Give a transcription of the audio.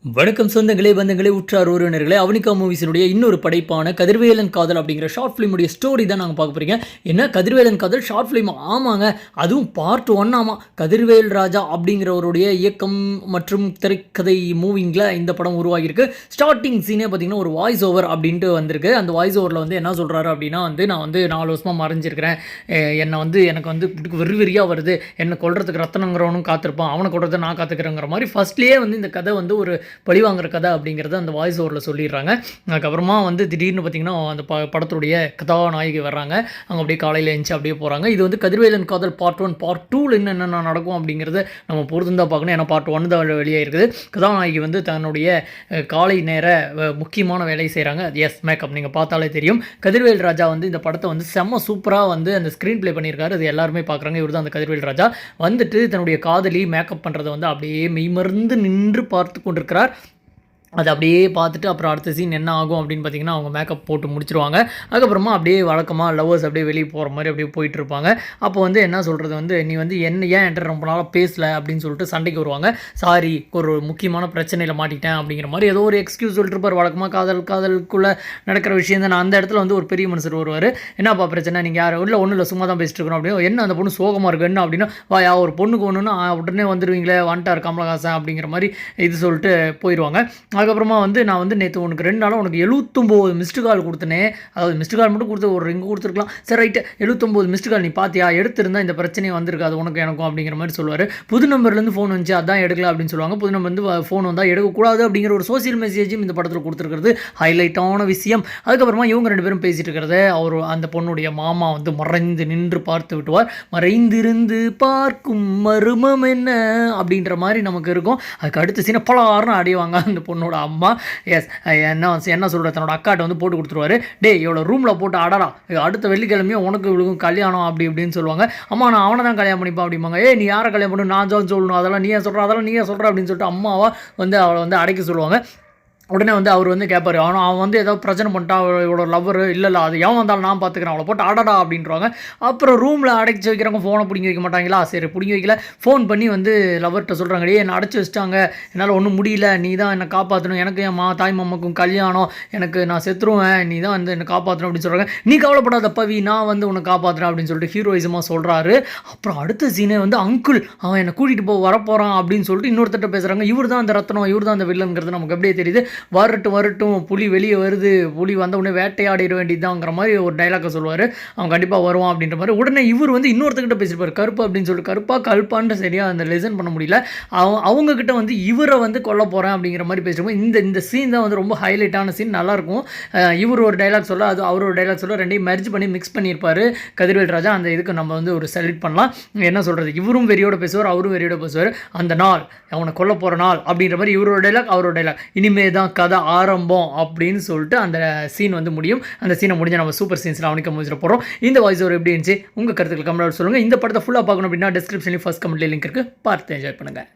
வணக்கம் சொந்தங்களே, பந்தங்களே, உற்றார் உறவினர்களே, அவனிகா மூவிஸினுடைய இன்னொரு படைப்பான கதிர்வேலன் காதல் அப்படிங்கிற ஷார்ட் ஃபிலிமுடைய ஸ்டோரி தான் நாங்கள் பார்க்க போகிறீங்க. என்ன கதிர்வேலன் காதல் ஷார்ட் ஃபிலிம்? ஆமாங்க, அதுவும் பார்ட் 1. ஆமாம், கதிர்வேல் ராஜா அப்படிங்கிறவருடைய இயக்கம் மற்றும் திரைக்கதை மூவிங்கில் இந்த படம் உருவாகியிருக்கு. ஸ்டார்டிங் சீனே பார்த்திங்கன்னா ஒரு வாய்ஸ் ஓவர் அப்படின்ட்டு வந்திருக்கு. அந்த வாய்ஸ் ஓவரில் வந்து என்ன சொல்கிறாரு அப்படின்னா நான் 4 வருஷமாக மறைஞ்சிருக்கிறேன், எனக்கு வெறியாக வருது, என்னை கொல்றதுக்கு ரத்தனங்கிறவனும் காத்திருப்பான், அவனை கொல்றதை நான் காத்துக்கிறேங்கிற மாதிரி ஃபர்ஸ்ட்லேயே இந்த கதை ஒரு பழிவாங்கிற கதை அப்படிங்கிறத அந்த வாய்ஸ் ஓவரில் சொல்லிடுறாங்க. அதுக்கப்புறமா திடீர்னு பார்த்திங்கன்னா அந்த படத்துடைய கதாநாயகி வர்றாங்க. அவங்க அப்படியே காலையில் எழுந்துச்சு அப்படியே போகிறாங்க. இது கதிர்வேலன் காதல் பார்ட் 1. பார்ட் 2 என்னென்ன நடக்கும் அப்படிங்கிறத நம்ம பொறுத்து தான் பார்க்கணும். ஏன்னா பார்ட் 1 தான் வெளியே இருக்குது. கதாநாயகி தன்னுடைய காலை நேர முக்கியமான வேலையை செய்கிறாங்க. எஸ், மேக்கப் நீங்கள் பார்த்தாலே தெரியும். கதிர்வேல் ராஜா இந்த படத்தை செம்ம சூப்பராக அந்த ஸ்க்ரீன் ப்ளே பண்ணியிருக்காரு. அது எல்லாருமே பார்க்குறாங்க. இவர் தான் அந்த கதிர்வேல் ராஜா தன்னுடைய காதலி மேக்கப் பண்ணுறதை அப்படியே மெய்மறந்து நின்று பார்த்து கொண்டிருக்கிறார். அதை அப்படியே பார்த்துட்டு அப்புறம் அடுத்த சீன் என்ன ஆகும் அப்படின்னு பார்த்தீங்கன்னா அவங்க மேக்கப் போட்டு முடிச்சிருவாங்க. அதுக்கப்புறமா அப்படியே வழக்கமாக லவ்வர்ஸ் அப்படியே வெளியே போகிற மாதிரி அப்படியே போயிட்டுருப்பாங்க. அப்போ என்ன சொல்கிறது, நீ என்ன ஏன் என்கிட்ட ரொம்ப நாளாக பேசலை அப்படின்னு சொல்லிட்டு சண்டைக்கு வருவாங்க. சாரி, ஒரு முக்கியமான பிரச்சனையில் மாட்டிட்டேன் அப்படிங்கிற மாதிரி ஏதோ ஒரு எக்ஸ்கியூஸ் சொல்லிட்டு இருப்பார். வழக்கமாக காதலுக்குள்ளே நடக்கிற விஷயம் தான். அந்த இடத்துல ஒரு பெரிய மனுஷர் வருவார். என்னப்பா பிரச்சனை, நீங்கள் யாரும் இல்லை, ஒன்றும் இல்லை, சும்மா தான் பேசிட்டு இருக்கணும் அப்படின்னு. என்ன அந்த பொண்ணு சோகமாக இருக்கு என்ன அப்படின்னா, வா ஒரு பொண்ணுக்கு ஒன்றுன்னா உடனே வந்துடுவீங்களே, வந்துட்டார் கமலஹாசன் அப்படிங்கிற மாதிரி இது சொல்லிட்டு போயிடுவாங்க. அதுக்கப்புறமா நான் நேற்று உனக்கு 2 நாளாக உனக்கு 79 மிஸ்டு கால் கொடுத்தனே, அதாவது மிஸ்டு கால் மட்டும் கொடுத்து ஒரு ரிங்கு கொடுத்துருக்கலாம், சரி ரைட்டு, 79 மிஸ்டு கால் நீ பார்த்தியா, எடுத்திருந்தா இந்த பிரச்சனையை வந்திருக்காது உனக்கு எனக்கும் அப்படிங்கிற மாதிரி சொல்லுவார். புது நம்பர்லேருந்து ஃபோன் வந்துச்சு, அதான் எடுக்கல அப்படின்னு சொல்லுவாங்க. புது நம்பர்லேருந்து ஃபோன் வந்தால் எடுக்கக்கூடாது அப்படிங்கிற ஒரு சோசியல் மெசேஜும் இந்த படத்தில் கொடுத்துருக்கிறது ஹைலைட்டான விஷயம். அதுக்கப்புறமா இவங்க 2 பேரும் பேசிகிட்டு இருக்கிறத அந்த பொண்ணுடைய மாமா மறைந்து நின்று பார்த்து விட்டுவார். மறைந்திருந்து பார்க்கும் மர்மம் என்ன அப்படின்ற மாதிரி நமக்கு இருக்கும். அதுக்கு அடுத்த சீனை பலாருன்னு அடிவாங்க அந்த பொண்ணோட அம்மா. எஸ், என்ன சொல்கிற, தன்னோட அக்காட்ட போட்டு கொடுத்துருவாரு. டே இவ்வளோ ரூமில் போட்டு அடடா, அடுத்த வெள்ளிக்கிழமையும் உனக்கு இவளுக்கும் கல்யாணம் அப்படி இப்படின்னு சொல்லுவாங்க. அம்மா நான் அவனை தான் கல்யாணம் பண்ணிப்பேன் அப்படிம்பாங்க. நீ யாரை கல்யாணம் பண்ணு, நான் தான் சொல்லணும், அதெல்லாம் நீயே சொல்கிற அப்படின்னு சொல்லிட்டு அம்மாவா அவளை அடைக்க சொல்லுவாங்க. உடனே அவர் கேட்பார், அவன் ஏதோ பிரச்சனை பண்ணிட்டா, அவளோட லவ்வர் இல்லை அது எவன் வந்தாலும் நான் பார்த்துக்கிறேன், அவளை போட்டு அடடா அப்படின்றாங்க. அப்புறம் ரூமில் அடைச்சி வைக்கிறவங்க ஃபோனை பிடிங்கி வைக்க மாட்டாங்களா, சரி பிடிங்கி வைக்கல, ஃபோன் பண்ணி லவ்வர்கிட்ட சொல்கிறாங்க, என்னை அடைச்சி வச்சிட்டாங்க, என்னால் ஒன்றும் முடியல, நீ தான் என்னை காப்பாற்றணும், எனக்கு என் தாய் மாமாக்கும் கல்யாணம், நான் செத்துருவேன், நீ தான் என்னை காப்பாற்றணும் அப்படின்னு சொல்கிறாங்க. நீ கவலைப்படாத பவி, நான் உன்னை காப்பாற்றுறேன் அப்படின்னு சொல்லிட்டு ஹீரோயிசமாக சொல்கிறாரு. அப்புறம் அடுத்த சீனே அங்கிள் அவன் என்னை கூட்டிகிட்டு வரப்போகிறான் அப்படின்னு சொல்லிட்டு இன்னொருத்தட்ட பேசுகிறாங்க. இவர் தான் அந்த ரத்தனம், இவர் தான் அந்த வில்லன்கிறது நமக்கு அப்படியே தெரியுது. வரட்டும் புலி வெளியே வருது, புலி வந்த உடனே வேட்டையாடிட வேண்டியதாங்கிற மாதிரி ஒரு டைலாக்கை சொல்லுவார். அவன் கண்டிப்பாக வருவான் அப்படின்ற மாதிரி. உடனே இவர் இன்னொருத்தர்கிட்ட பேசியிருப்பார், கருப்பு அப்படின்னு சொல்லிட்டு. கருப்பா கல்பான்னு சரியாக அந்த லெசன் பண்ண முடியல. அவங்கக்கிட்ட இவரை கொல்ல போகிறேன் அப்படிங்கிற மாதிரி பேசுகிறோம். இந்த சீன் தான் ரொம்ப ஹைலைட்டான சீன், நல்லாயிருக்கும். இவர் ஒரு டைலாக் சொல்ல, அது அவர் ஒரு டைலாக் சொல்ல, ரெண்டையும் மெர்ஜ் பண்ணி மிக்ஸ் பண்ணியிருப்பார் கதிர்வேல் ராஜா. அந்த இதுக்கு நம்ம ஒரு செலக்ட் பண்ணலாம். என்ன சொல்கிறது, இவரும் வெறியோட பேசுவார், அவரும் வெறியோட பேசுவார். அந்த நாள் அவனை கொல்ல போகிற நாள் அப்படின்ற மாதிரி இவரோட டைலாக், அவரோட டைலாக். இனிமே தான் கதை ஆரம்பம் அப்படின்னு சொல்லிட்டு அந்த சீன் முடியும். அந்த சீனை முடிஞ்சு நம்ம சூப்பர் சீன்ஸில் அவனுக்கு முடிச்சிட போகிறோம். இந்த வாய்ஸ் ஓவர் எப்படி இருந்துச்சு, உங்கள் கருத்துக்கள் கமெண்ட் சொல்லுங்கள். இந்த படத்தை ஃபுல்லாக பார்க்கணும் அப்படின்னா டிஸ்கிரிப்ஷன்லேயும் ஃபர்ஸ்ட் கமெண்ட்லேயே லிங்க் இருக்குது, பார்த்து என்ஜாய் பண்ணுங்கள்.